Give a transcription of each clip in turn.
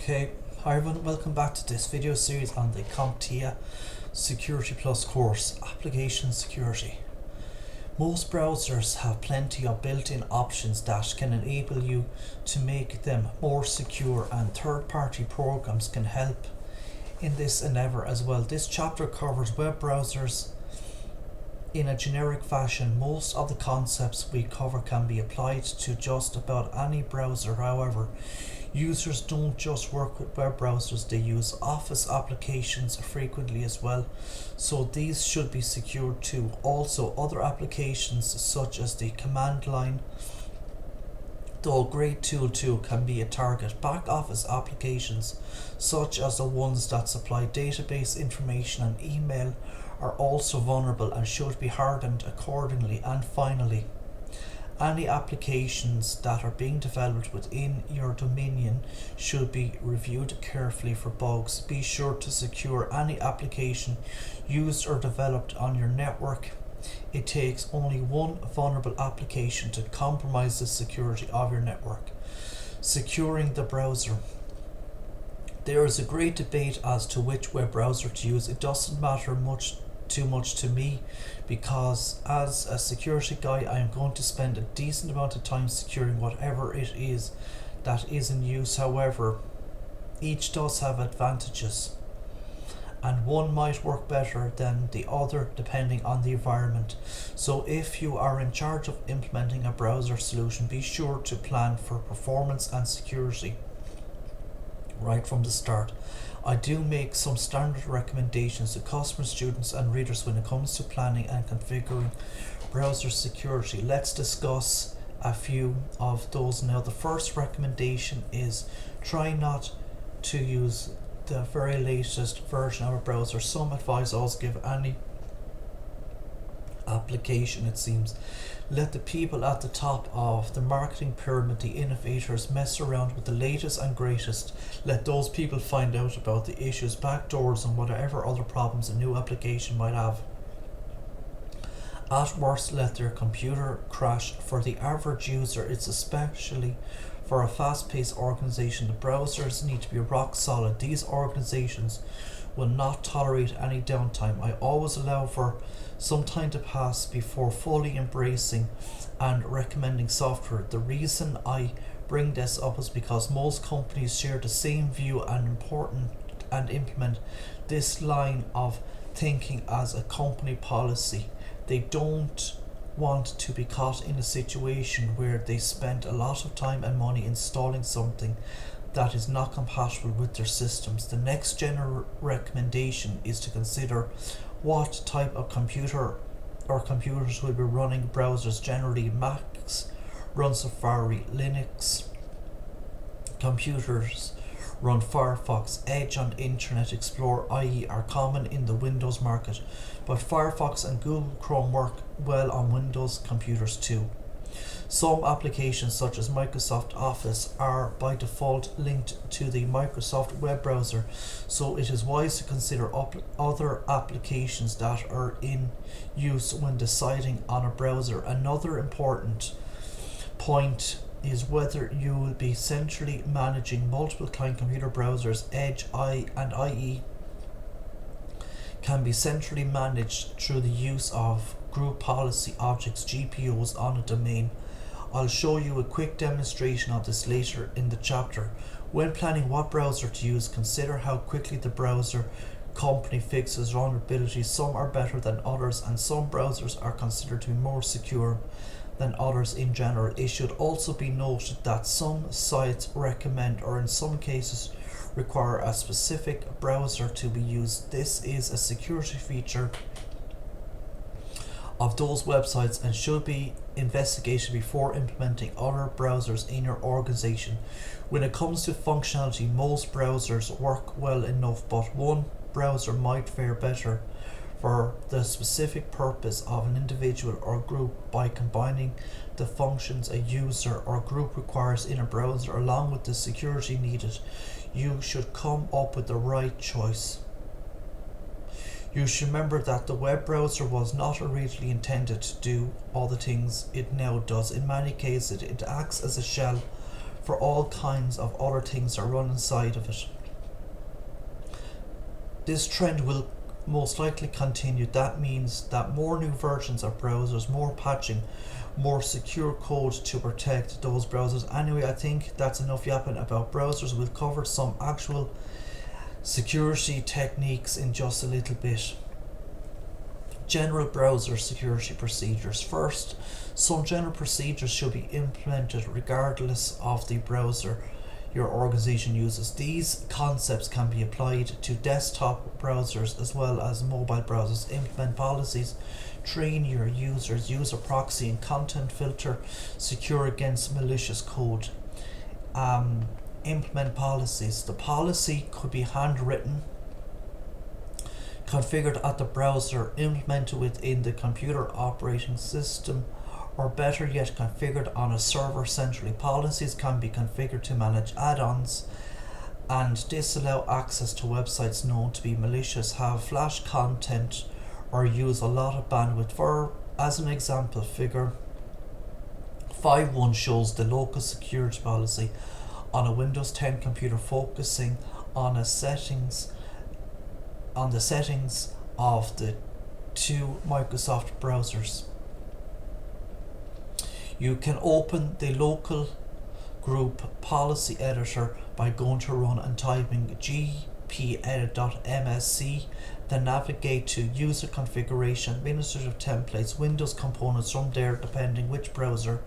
Okay, hi everyone, welcome back to this video series on the Comptia Security Plus course, Application Security. Most browsers have plenty of built-in options that can enable you to make them more secure, and third-party programs can help in this endeavor as well. This chapter covers web browsers in a generic fashion. Most of the concepts we cover can be applied to just about any browser. However, users don't just work with web browsers, they use Office applications frequently as well, so these should be secured too. Also, other applications such as the command line, though a great tool too, can be a target. Back office applications such as the ones that supply database information and email are also vulnerable and should be hardened accordingly. And finally, any applications that are being developed within your dominion should be reviewed carefully for bugs. Be sure to secure any application used or developed on your network. It takes only one vulnerable application to compromise the security of your network. Securing the browser. There is a great debate as to which web browser to use. It doesn't matter too much to me, because as a security guy I am going to spend a decent amount of time securing whatever it is that is in use. However, each does have advantages, and one might work better than the other depending on the environment. So if you are in charge of implementing a browser solution, be sure to plan for performance and security right from the start. I do make some standard recommendations to customers, students and readers when it comes to planning and configuring browser security. Let's discuss a few of those now. The first recommendation is try not to use the very latest version of a browser. Some advice also give any application, it seems. Let the people at the top of the marketing pyramid, the innovators, mess around with the latest and greatest. Let those people find out about the issues, backdoors and whatever other problems a new application might have. At worst, let their computer crash. For the average user, it's especially for a fast-paced organization, the browsers need to be rock solid. These organizations will not tolerate any downtime. I always allow for some time to pass before fully embracing and recommending software. The reason I bring this up is because most companies share the same view and implement this line of thinking as a company policy. They don't want to be caught in a situation where they spend a lot of time and money installing something that is not compatible with their systems. The next general recommendation is to consider what type of computer or computers will be running browsers. Generally, Macs run Safari, Linux computers run Firefox, Edge and Internet Explorer IE are common in the Windows market, but Firefox and Google Chrome work well on Windows computers too. Some applications such as Microsoft Office are by default linked to the Microsoft web browser, so it is wise to consider other applications that are in use when deciding on a browser. Another important point is whether you will be centrally managing multiple client computer browsers. Edge and IE can be centrally managed through the use of group policy objects, GPOs, on a domain. I'll show you a quick demonstration of this later in the chapter. When planning what browser to use, consider how quickly the browser company fixes vulnerabilities. Some are better than others, and some browsers are considered to be more secure than others in general. It should also be noted that some sites recommend, or in some cases require, a specific browser to be used. This is a security feature of those websites and should be investigated before implementing other browsers in your organization. When it comes to functionality, most browsers work well enough, but one browser might fare better for the specific purpose of an individual or group by combining the functions a user or group requires in a browser along with the security needed. You should come up with the right choice. You should remember that the web browser was not originally intended to do all the things it now does. In many cases, it acts as a shell for all kinds of other things that run inside of it. This trend will most likely continue. That means that more new versions of browsers, more patching, more secure code to protect those browsers. Anyway, I think that's enough yapping about browsers. We've covered some actual security techniques in just a little bit. General browser security procedures. First, some general procedures should be implemented regardless of the browser your organization uses. These concepts can be applied to desktop browsers as well as mobile browsers. Implement policies, train your users, use a proxy and content filter, secure against malicious code. Implement policies. The policy could be handwritten, configured at the browser, implemented within the computer operating system, or better yet, configured on a server centrally. Policies can be configured to manage add-ons and disallow access to websites known to be malicious, have flash content, or use a lot of bandwidth. For as an example, figure 5.1 shows the local security policy on a Windows 10 computer, focusing on the settings of the two Microsoft browsers. You can open the local group policy editor by going to run and typing gpedit.msc, then navigate to user configuration, administrative templates, Windows components. From there, depending which browser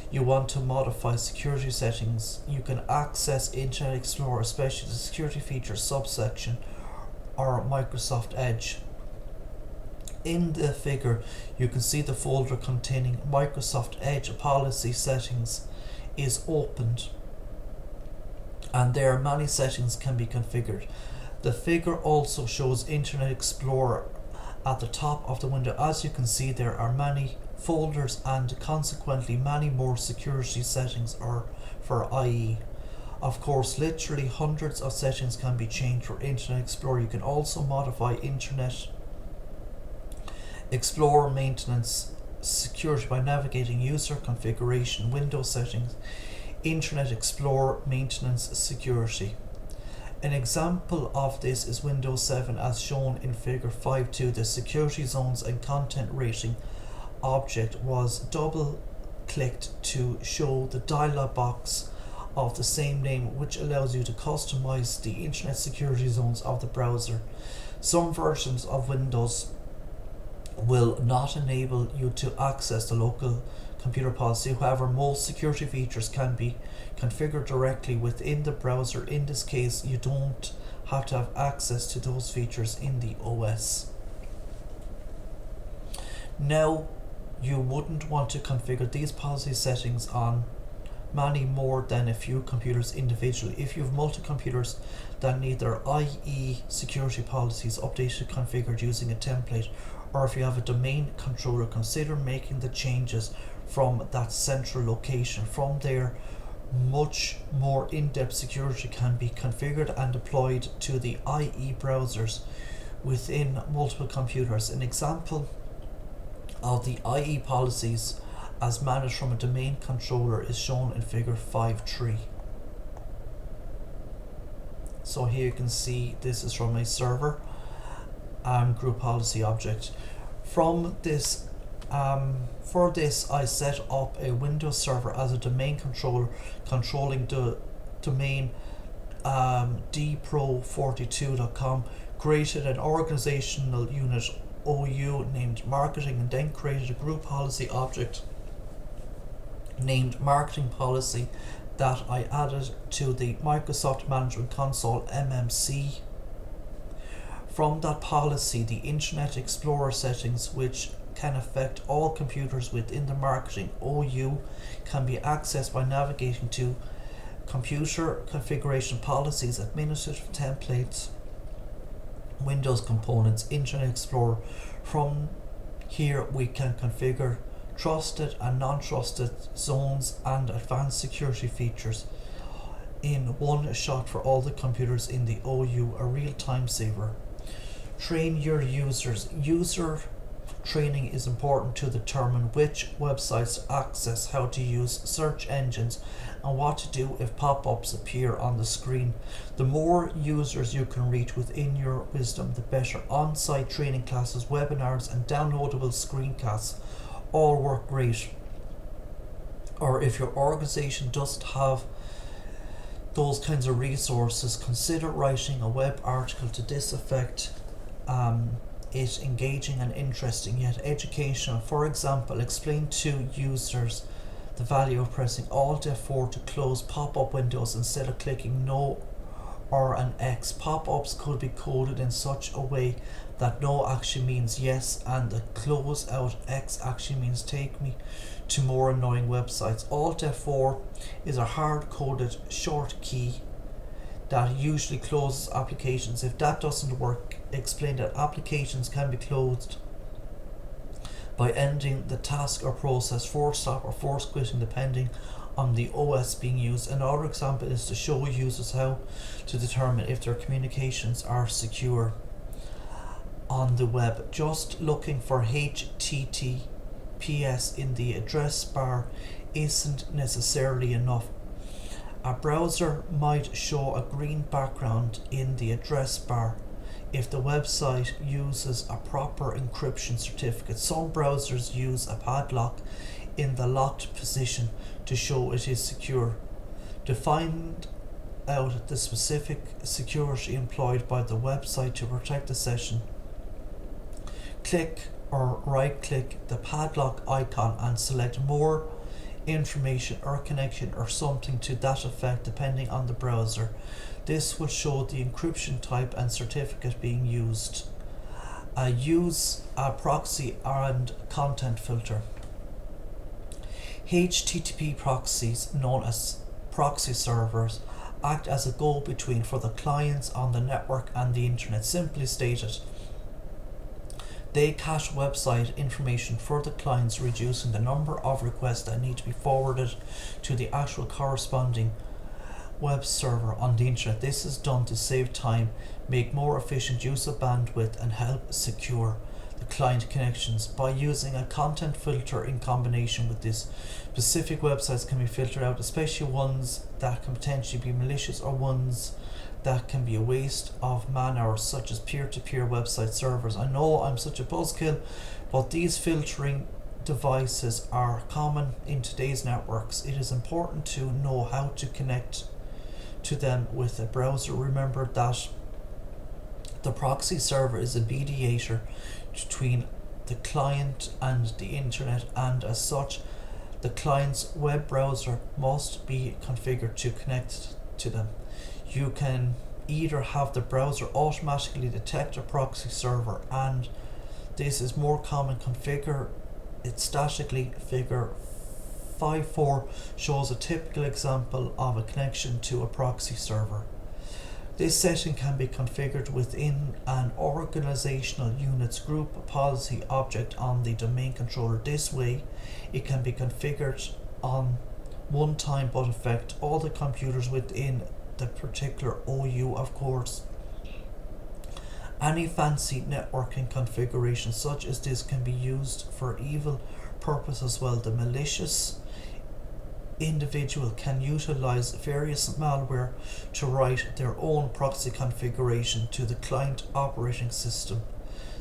you want to modify security settings, you can access Internet Explorer, especially the security features subsection, or Microsoft Edge. In the figure, you can see the folder containing Microsoft Edge policy settings is opened, and there many settings can be configured. The figure also shows Internet Explorer at the top of the window. As you can see, there are many folders and consequently many more security settings for IE. Of course, literally hundreds of settings can be changed for Internet Explorer. You can also modify Internet Explorer maintenance security by navigating user configuration, Windows settings, Internet Explorer maintenance security. An example of this is Windows 7 as shown in figure 5.2. The security zones and content rating object was double clicked to show the dialog box of the same name, which allows you to customize the internet security zones of the browser. Some versions of Windows will not enable you to access the local computer policy. However, most security features can be configured directly within the browser. In this case, you don't have to have access to those features in the OS. Now, you wouldn't want to configure these policy settings on many more than a few computers individually. If you have multi-computers that need their IE security policies updated, configured using a template, or if you have a domain controller, consider making the changes from that central location. From there, much more in-depth security can be configured and deployed to the IE browsers within multiple computers. An example of the IE policies as managed from a domain controller is shown in figure 5.3. So here you can see this is from a server group policy object. From this, for this, I set up a Windows server as a domain controller, controlling the domain dpro42.com, created an organizational unit OU named marketing, and then created a group policy object named marketing policy that I added to the Microsoft Management Console MMC. From that policy, the Internet Explorer settings, which can affect all computers within the marketing OU, can be accessed by navigating to computer configuration policies, administrative templates, Windows components, Internet Explorer. From here we can configure trusted and non-trusted zones and advanced security features in one shot for all the computers in the OU, a real time saver. Train your users. training is important to determine which websites to access, how to use search engines, and what to do if pop-ups appear on the screen. The more users you can reach within your wisdom, the better. On-site training classes, webinars, and downloadable screencasts all work great. Or if your organization doesn't have those kinds of resources, consider writing a web article to this effect. It engaging and interesting yet educational. For example, explain to users the value of pressing Alt F4 to close pop-up windows instead of clicking no or an X. Pop-ups could be coded in such a way that no actually means yes, and the close out X actually means take me to more annoying websites. Alt F4 is a hard-coded short key that usually closes applications. If that doesn't work, explain that applications can be closed by ending the task or process, force stop or force quitting depending on the OS being used. Another example is to show users how to determine if their communications are secure on the web. Just looking for HTTPS in the address bar isn't necessarily enough. A browser might show a green background in the address bar if the website uses a proper encryption certificate. Some browsers use a padlock in the locked position to show it is secure. To find out the specific security employed by the website to protect the session, click or right click the padlock icon and select more information or connection or something to that effect depending on the browser. This will show the encryption type and certificate being used. Use a proxy and content filter. HTTP proxies, known as proxy servers, act as a go-between for the clients on the network and the internet. Simply stated, they cache website information for the clients, reducing the number of requests that need to be forwarded to the actual corresponding web server on the internet. This is done to save time, make more efficient use of bandwidth, and help secure the client connections. By using a content filter in combination with this, specific websites can be filtered out, especially ones that can potentially be malicious or ones that can be a waste of man hours, such as peer-to-peer website servers. I know I'm such a buzzkill, but these filtering devices are common in today's networks. It is important to know how to connect to them with a browser. Remember that the proxy server is a mediator between the client and the internet, and as such the client's web browser must be configured to connect to them. You can either have the browser automatically detect a proxy server, and this is more common. Configure it statically. Figure 5.4 shows a typical example of a connection to a proxy server. This setting can be configured within an organizational unit's group policy object on the domain controller. This way it can be configured on one time but affect all the computers within the particular OU, of course. Any fancy networking configuration such as this can be used for evil purpose as well. The malicious individual can utilize various malware to write their own proxy configuration to the client operating system,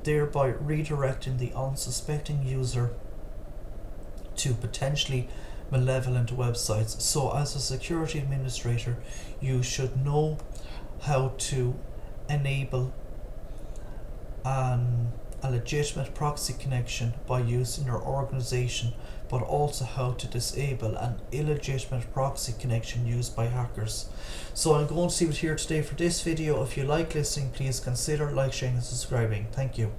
thereby redirecting the unsuspecting user to potentially malevolent websites. So as a security administrator, you should know how to enable a legitimate proxy connection by using your organization, but also how to disable an illegitimate proxy connection used by hackers. So I'm going to leave it here today for this video. If you like listening, please consider like, sharing and subscribing. Thank you.